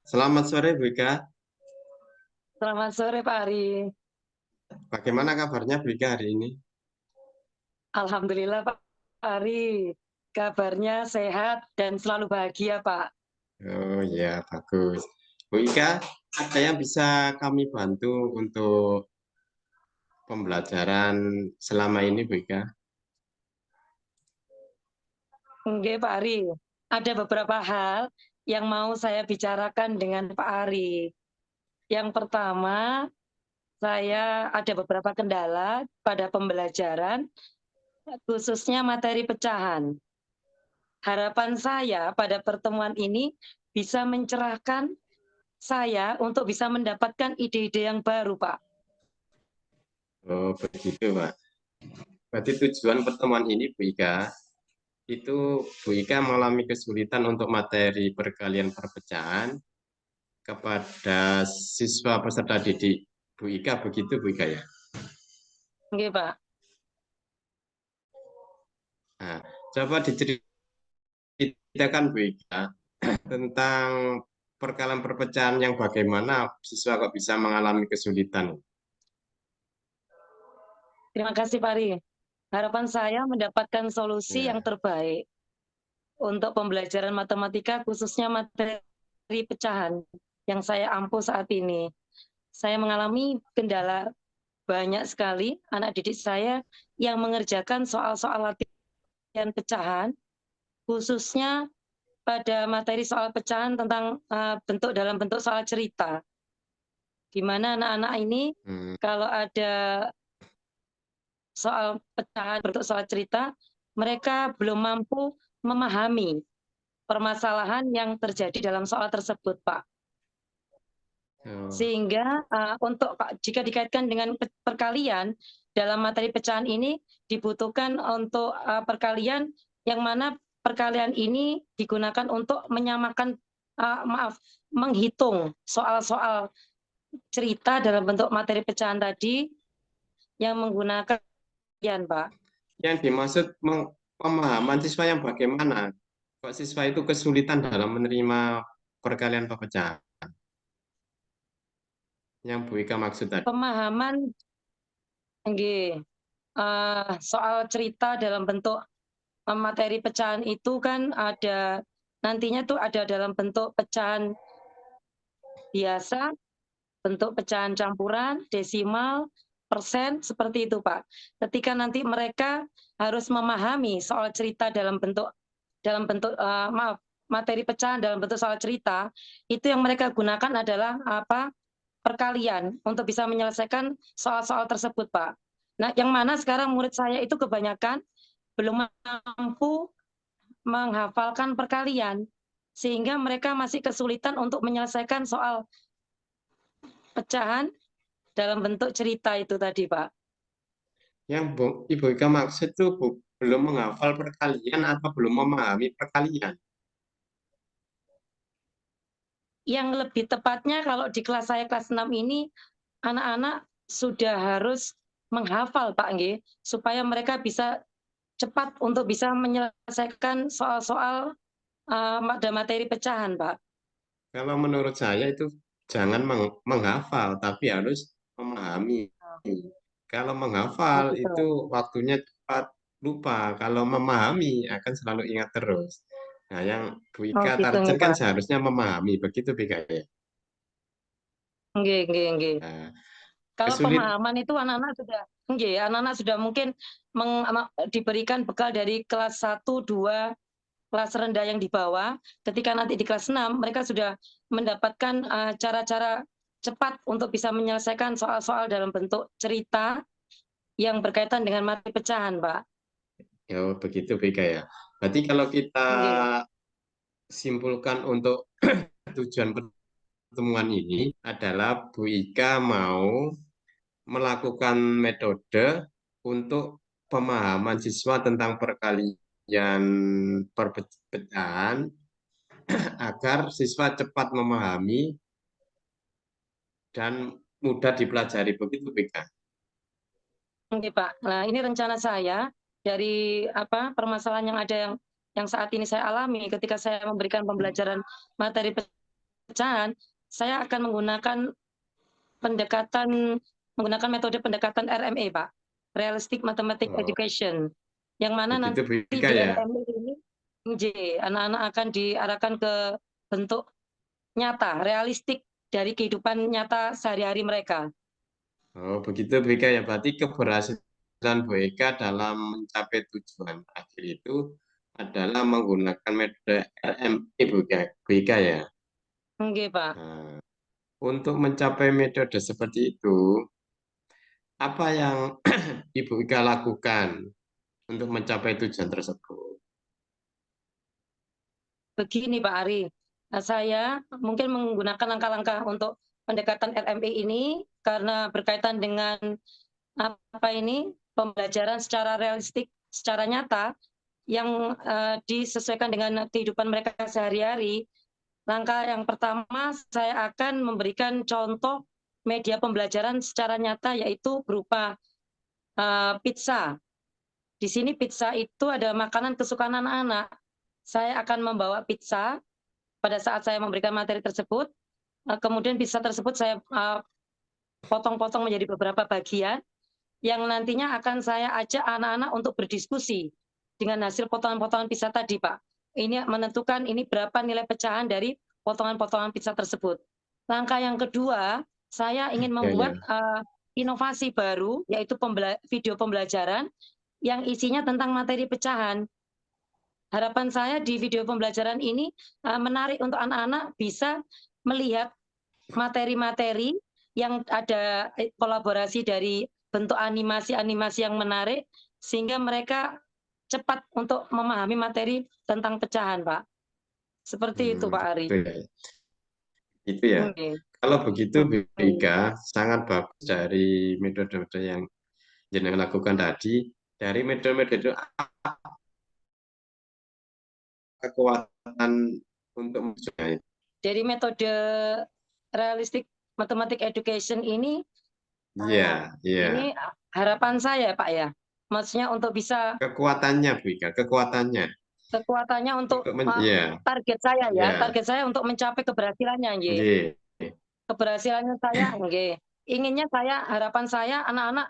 Selamat sore Bu Ika. Selamat sore Pak Ari. Bagaimana kabarnya Bu Ika hari ini? Alhamdulillah Pak Ari. Kabarnya sehat dan selalu bahagia Pak. Oh ya, bagus. Bu Ika, ada yang bisa kami bantu untuk pembelajaran selama ini Bu Ika? Oke Pak Ari. Ada beberapa hal yang mau saya bicarakan dengan Pak Ari. Yang pertama, saya ada beberapa kendala pada pembelajaran, khususnya materi pecahan. Harapan saya pada pertemuan ini bisa mencerahkan saya untuk bisa mendapatkan ide-ide yang baru, Pak. Oh begitu Pak. Berarti tujuan pertemuan ini Bu Ika, itu Bu Ika mengalami kesulitan untuk materi perkalian perpecahan kepada siswa peserta didik Bu Ika, begitu Bu Ika ya? Oke, Pak. Nah, coba diceritakan Bu Ika tentang perkalian perpecahan yang bagaimana siswa kok bisa mengalami kesulitan. Terima kasih, Pak Ari. Harapan saya mendapatkan solusi yang Ya, terbaik untuk pembelajaran matematika, khususnya materi pecahan yang saya ampuh saat ini. Saya mengalami kendala banyak sekali anak didik saya yang mengerjakan soal-soal latihan pecahan, khususnya pada materi soal pecahan tentang bentuk dalam bentuk soal cerita, di mana anak-anak ini hmm, kalau ada soal pecahan bentuk soal cerita, mereka belum mampu memahami permasalahan yang terjadi dalam soal tersebut, Pak. oh, Sehingga untuk jika dikaitkan dengan perkalian dalam materi pecahan ini dibutuhkan untuk perkalian yang mana perkalian ini digunakan untuk menyamakan menghitung soal-soal cerita dalam bentuk materi pecahan tadi yang menggunakan Pak. yang dimaksud pemahaman siswa yang bagaimana? Kok siswa itu kesulitan dalam menerima perkalian pepecahan? Yang Bu Ika maksud tadi. Pemahaman soal cerita dalam bentuk materi pecahan itu kan ada nantinya tuh ada dalam bentuk pecahan biasa, bentuk pecahan campuran, desimal, persen, seperti itu, Pak. Ketika nanti mereka harus memahami soal cerita maaf, materi pecahan dalam bentuk soal cerita, itu yang mereka gunakan adalah perkalian untuk bisa menyelesaikan soal-soal tersebut, Pak. Nah, yang mana sekarang murid saya itu kebanyakan belum mampu menghafalkan perkalian, sehingga mereka masih kesulitan untuk menyelesaikan soal pecahan dalam bentuk cerita itu tadi, Pak. Yang Ibu Ika maksud itu belum menghafal perkalian atau belum memahami perkalian? Yang lebih tepatnya kalau di kelas saya kelas 6 ini, anak-anak sudah harus menghafal, Pak, nggih, supaya mereka bisa cepat untuk bisa menyelesaikan soal-soal materi pecahan, Pak. Kalau menurut saya itu jangan menghafal, tapi harus memahami. Kalau menghafal Gitu. itu waktunya cepat lupa. Kalau memahami akan selalu ingat terus. Nah, yang Bu Oh, Ika gitu target nggih, kan Pak. seharusnya memahami, begitu Bu Ika ya. Nggih, nggih, nggih. Nah, Kalau kesulit, pemahaman itu anak-anak sudah mungkin diberikan bekal dari kelas 1, 2, kelas rendah yang di bawah. Ketika nanti di kelas 6 mereka sudah mendapatkan cara-cara cepat untuk bisa menyelesaikan soal-soal dalam bentuk cerita yang berkaitan dengan materi pecahan, Pak. ya begitu Bu Ika ya. Berarti kalau kita Nggih. simpulkan untuk tujuan pertemuan ini adalah Bu Ika mau melakukan metode untuk pemahaman siswa tentang perkalian perpecahan agar siswa cepat memahami dan mudah dipelajari. Begitu, Bika. Oke, Pak. Nah, ini rencana saya dari permasalahan yang ada yang saat ini saya alami ketika saya memberikan pembelajaran materi pecahan perpecahan, saya akan menggunakan metode pendekatan RME, Pak, Realistic Mathematics Oh, Education, yang mana begitu Bu nanti Ika di ya. RME ini anak-anak akan diarahkan ke bentuk nyata, realistik dari kehidupan nyata sehari-hari mereka. Oh, begitu Bu Ika ya. Berarti keberhasilan Bu Ika dalam mencapai tujuan akhir itu adalah menggunakan metode RMI Bu Ika ya. Oke, Pak. Nah, untuk mencapai metode seperti itu, apa yang Ibu Ika lakukan untuk mencapai tujuan tersebut? Begini Pak Ari, saya mungkin menggunakan langkah-langkah untuk pendekatan RMI ini karena berkaitan dengan apa ini pembelajaran secara realistik, secara nyata yang disesuaikan dengan kehidupan mereka sehari-hari. Langkah yang pertama saya akan memberikan contoh media pembelajaran secara nyata yaitu berupa pizza. Di sini pizza itu adalah makanan kesukaan anak-anak. Saya akan membawa pizza pada saat saya memberikan materi tersebut, kemudian pizza tersebut saya potong-potong menjadi beberapa bagian yang nantinya akan saya ajak anak-anak untuk berdiskusi dengan hasil potongan-potongan pizza tadi, Pak. Ini menentukan ini berapa nilai pecahan dari potongan-potongan pizza tersebut. Langkah yang kedua, saya ingin Ya, membuat ya. inovasi baru, yaitu video pembelajaran yang isinya tentang materi pecahan. Harapan saya di video pembelajaran ini menarik untuk anak-anak bisa melihat materi-materi yang ada kolaborasi dari bentuk animasi-animasi yang menarik, sehingga mereka cepat untuk memahami materi tentang pecahan, Pak. Seperti itu, Pak Ari. Gitu ya. Itu ya. Oke. Kalau begitu Bu Oke. Ika, sangat bagus dari metode-metode yang jenengan lakukan tadi. Dari metode-metode kekuatan untuk mencapai. Dari metode realistic mathematics education ini, Iya, iya. ini harapan saya, Pak ya. Maksudnya untuk bisa Kekuatannya Bu Ika, kekuatannya. kekuatannya untuk Iya, target saya ya, iya. target saya untuk mencapai keberhasilannya, nggih. Iya. Keberhasilannya saya, nggih. Inginnya saya, harapan saya anak-anak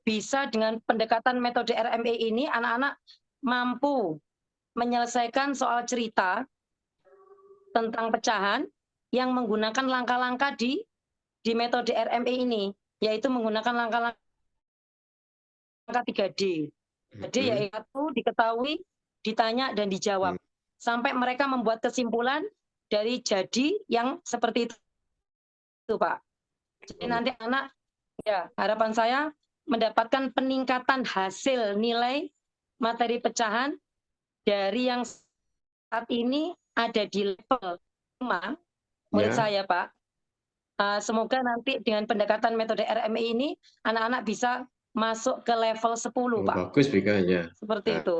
bisa dengan pendekatan metode RME ini, anak-anak mampu menyelesaikan soal cerita tentang pecahan yang menggunakan langkah-langkah di metode RME ini, yaitu menggunakan langkah-langkah 3D. Jadi Mm-mm. yaitu diketahui, ditanya, dan dijawab. Mm. Sampai mereka membuat kesimpulan dari jadi yang seperti itu, Pak. Jadi Oh, nanti anak, ya harapan saya mendapatkan peningkatan hasil nilai materi pecahan dari yang saat ini ada di level 5 murid ya. saya, Pak. Semoga nanti dengan pendekatan metode RMI ini, anak-anak bisa masuk ke level 10, Oh, Pak. bagus Bu Ika ya. Seperti Nah, itu.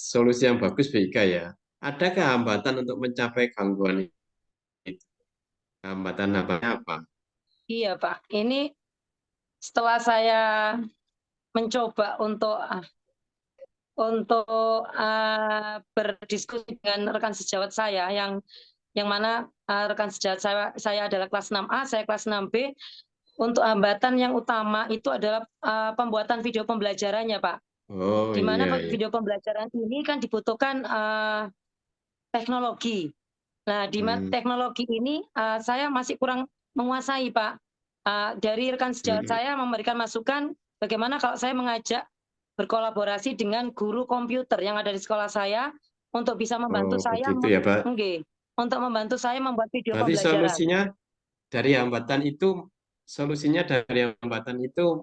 solusi yang bagus Bu Ika ya. Adakah hambatan untuk mencapai gangguan itu? Hambatan apa? Iya, Pak. Ini setelah saya mencoba untuk berdiskusi dengan rekan sejawat saya yang mana rekan sejawat saya adalah kelas 6A, saya kelas 6B. Untuk hambatan yang utama itu adalah pembuatan video pembelajarannya, Pak. Oh Di mana iya, iya. video pembelajaran ini kan dibutuhkan teknologi. Nah, di Hmm, teknologi ini saya masih kurang menguasai, Pak. Dari rekan sejawat hmm. saya memberikan masukan bagaimana kalau saya mengajak berkolaborasi dengan guru komputer yang ada di sekolah saya untuk bisa membantu Oh saya begitu ya Pak. untuk membantu saya membuat video Berarti pembelajaran. solusinya dari hambatan itu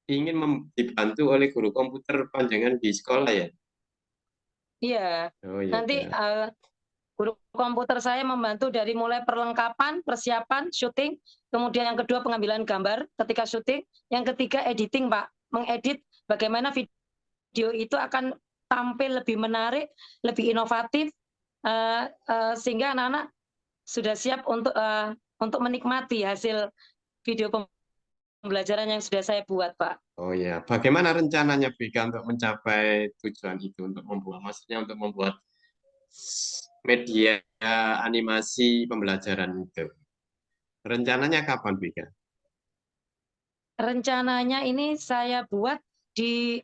ingin dibantu oleh guru komputer panjangan di sekolah ya. Iya, Oh iya. nanti guru komputer saya membantu dari mulai perlengkapan, persiapan, syuting, kemudian yang kedua pengambilan gambar ketika syuting, yang ketiga editing, Pak. Mengedit bagaimana video itu akan tampil lebih menarik, lebih inovatif, sehingga anak-anak sudah siap untuk menikmati hasil video pembelajaran yang sudah saya buat, Pak. Oh ya, bagaimana rencananya Bika untuk mencapai tujuan itu, untuk membuat, maksudnya untuk membuat media animasi pembelajaran itu. Rencananya kapan, Bu Ika? Rencananya ini saya buat di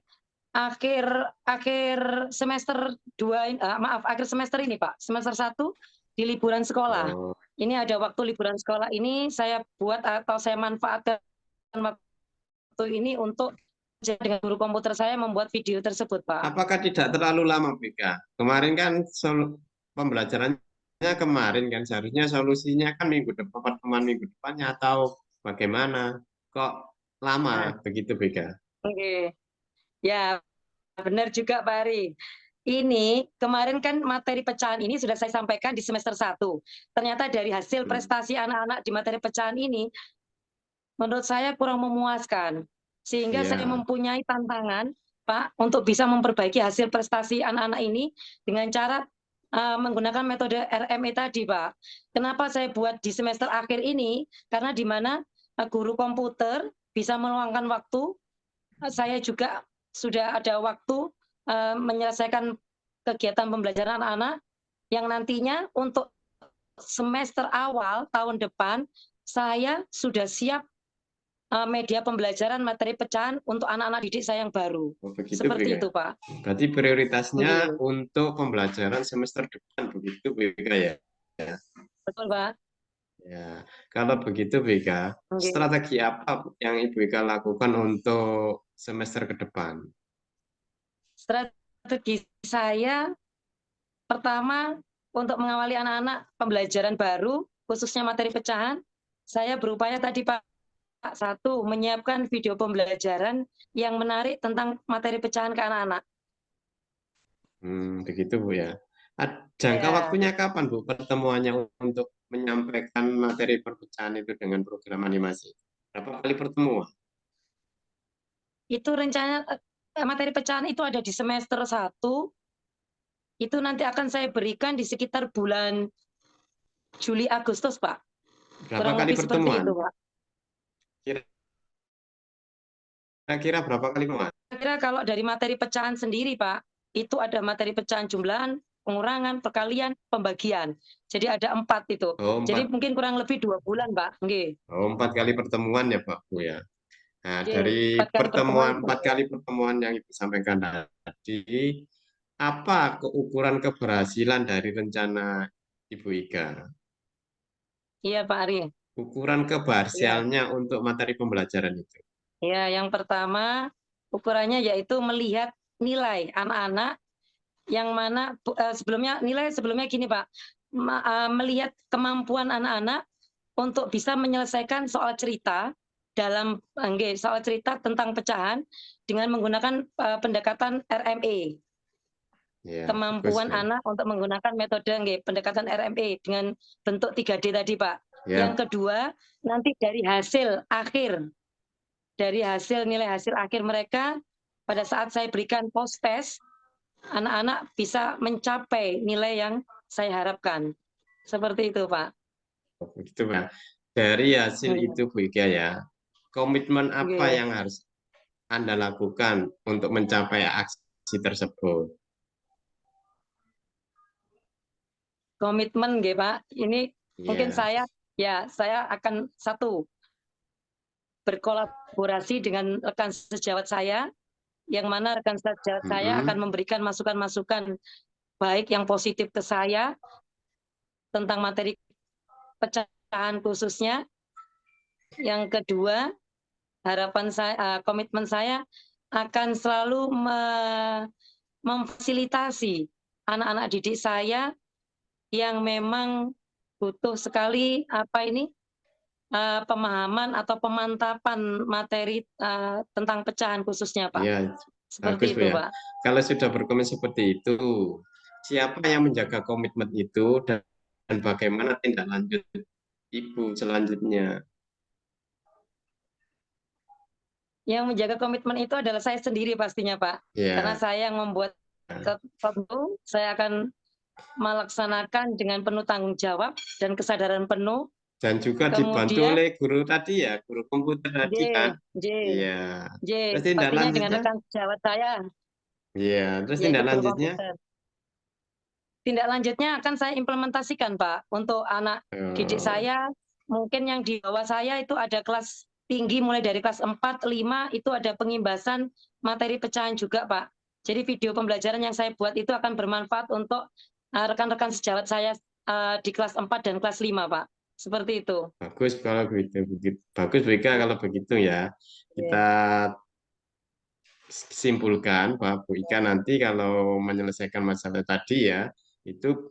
akhir akhir semester 2 maaf, akhir semester ini, Pak. Semester 1 di liburan sekolah. Oh, Ini ada waktu liburan sekolah ini saya buat atau saya manfaatkan waktu ini untuk dengan guru komputer saya membuat video tersebut, Pak. apakah tidak terlalu lama, Bu Ika? Kemarin kan pembelajarannya kemarin kan seharusnya solusinya kan minggu depan, pertemuan minggu depannya atau bagaimana? Kok Nah, lama begitu, Bu Ika? oke. Ya, benar juga, Pak Ari. Ini kemarin kan materi pecahan ini sudah saya sampaikan di semester 1. Ternyata dari hasil Hmm. prestasi anak-anak di materi pecahan ini, menurut saya kurang memuaskan. Sehingga saya Ya, mempunyai tantangan, Pak, untuk bisa memperbaiki hasil prestasi anak-anak ini dengan cara menggunakan metode RME tadi, Pak. Kenapa saya buat di semester akhir ini? Karena di mana guru komputer bisa meluangkan waktu, saya juga sudah ada waktu menyelesaikan kegiatan pembelajaran anak-anak yang nantinya untuk semester awal tahun depan saya sudah siap media pembelajaran materi pecahan untuk anak-anak didik saya yang baru. oh, begitu, Bu Seperti Ika. itu, Pak. Berarti prioritasnya Nggih, untuk pembelajaran semester depan begitu, Bu Ika ya? Ya. betul, Pak. Ya, kalau begitu BK, Nggih. strategi apa yang Ibu Ika lakukan untuk semester ke depan? Strategi saya pertama untuk mengawali anak-anak pembelajaran baru khususnya materi pecahan, saya berupaya tadi, Pak, satu menyiapkan video pembelajaran yang menarik tentang materi pecahan ke anak-anak. Begitu Bu ya. Jangka Ya, waktunya kapan Bu pertemuannya untuk menyampaikan materi perpecahan itu dengan program animasi? Berapa kali pertemuan? itu rencana materi pecahan itu ada di semester 1, itu nanti akan saya berikan di sekitar bulan Juli Agustus, Pak. Berapa Kurang kali lebih seperti pertemuan? itu, Pak. Kira-kira berapa kali pertemuan? Kira kalau dari materi pecahan sendiri, Pak, itu ada materi pecahan jumlahan, pengurangan, perkalian, pembagian. Jadi ada 4 itu. Oh, Jadi empat, mungkin kurang lebih 2 bulan, Pak. Nggih. oh, 4 kali pertemuan ya Pak Bu ya. Nah, Nggih, dari 4 kali pertemuan. 4 kali pertemuan yang Ibu sampaikan tadi, apa keukuran keberhasilan dari rencana Ibu Ika? Iya, Pak Ari. Ukuran Iya. keberhasilannya untuk materi pembelajaran itu. Ya, yang pertama ukurannya yaitu melihat nilai anak-anak yang mana sebelumnya nilai sebelumnya gini, Pak, melihat kemampuan anak-anak untuk bisa menyelesaikan soal cerita dalam soal cerita tentang pecahan dengan menggunakan pendekatan RME. Ya, bagus Kemampuan ya. anak untuk menggunakan metode pendekatan RME dengan bentuk 3D tadi, Pak. Yang Ya, kedua, nanti dari hasil nilai hasil akhir mereka pada saat saya berikan post test, anak-anak bisa mencapai nilai yang saya harapkan. Seperti itu, Pak. begitu Pak. Dari hasil itu Bu Ika ya, komitmen apa Oke. yang harus Anda lakukan untuk mencapai aksi tersebut? Komitmen nggih, Pak. Ini mungkin Ya. saya akan satu berkolaborasi dengan rekan sejawat saya, yang mana rekan sejawat saya akan Mm-mm. memberikan masukan-masukan baik yang positif ke saya tentang materi pecahan khususnya. Yang kedua, komitmen saya akan selalu memfasilitasi anak-anak didik saya yang memang butuh sekali pemahaman atau pemantapan materi tentang pecahan khususnya, Pak. Ya, bagus Seperti Bu itu, ya. Pak. Kalau sudah berkomitmen seperti itu, siapa yang menjaga komitmen itu dan bagaimana tindak lanjut Ibu selanjutnya? Yang menjaga komitmen itu adalah saya sendiri pastinya, Pak. Karena Ya, saya yang membuat tentu saya akan melaksanakan dengan penuh tanggung jawab dan kesadaran penuh. dan juga dibantu Kemudian oleh guru tadi ya, guru komputer J, tadi kan. J, Iya. J, Terus tindak pastinya dengan lanjutnya? rekan sejawat saya, Iya, terus yaitu tindak guru lanjutnya? komputer. tindak lanjutnya akan saya implementasikan, Pak. Untuk anak didik Oh, saya, mungkin yang di bawah saya itu ada kelas tinggi mulai dari kelas 4, 5 itu ada pengimbasan materi pecahan juga, Pak. Jadi video pembelajaran yang saya buat itu akan bermanfaat untuk rekan-rekan sejawat saya di kelas 4 dan kelas 5, Pak. Seperti itu. bagus kalau begitu. Bagus Bu Ika kalau begitu ya. Kita Oke. simpulkan bahwa Bu Ika nanti kalau menyelesaikan masalah tadi ya, itu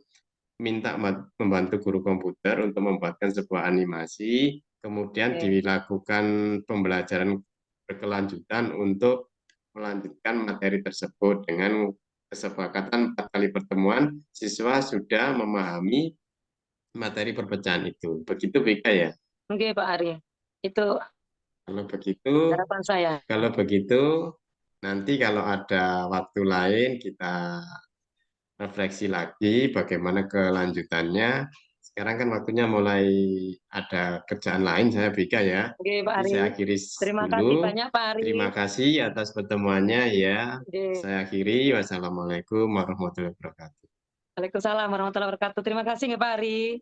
minta membantu guru komputer untuk membuatkan sebuah animasi, kemudian Oke. dilakukan pembelajaran berkelanjutan untuk melanjutkan materi tersebut dengan kesepakatan 4 kali pertemuan, siswa sudah memahami materi perpecahan itu. Begitu Bu Ika ya. Oke, Pak Ari. Itu Kalau begitu, harapan saya. kalau begitu nanti kalau ada waktu lain kita refleksi lagi bagaimana kelanjutannya. Sekarang kan waktunya mulai ada kerjaan lain saya Bika ya. Oke, Pak Jadi Ari. saya akhiri Terima kasih dulu. banyak, Pak Ari. Terima kasih atas pertemuannya ya. Oke. Saya akhiri. Wassalamualaikum warahmatullahi wabarakatuh. Waalaikumsalam warahmatullahi wabarakatuh. Terima kasih, Pak Ari.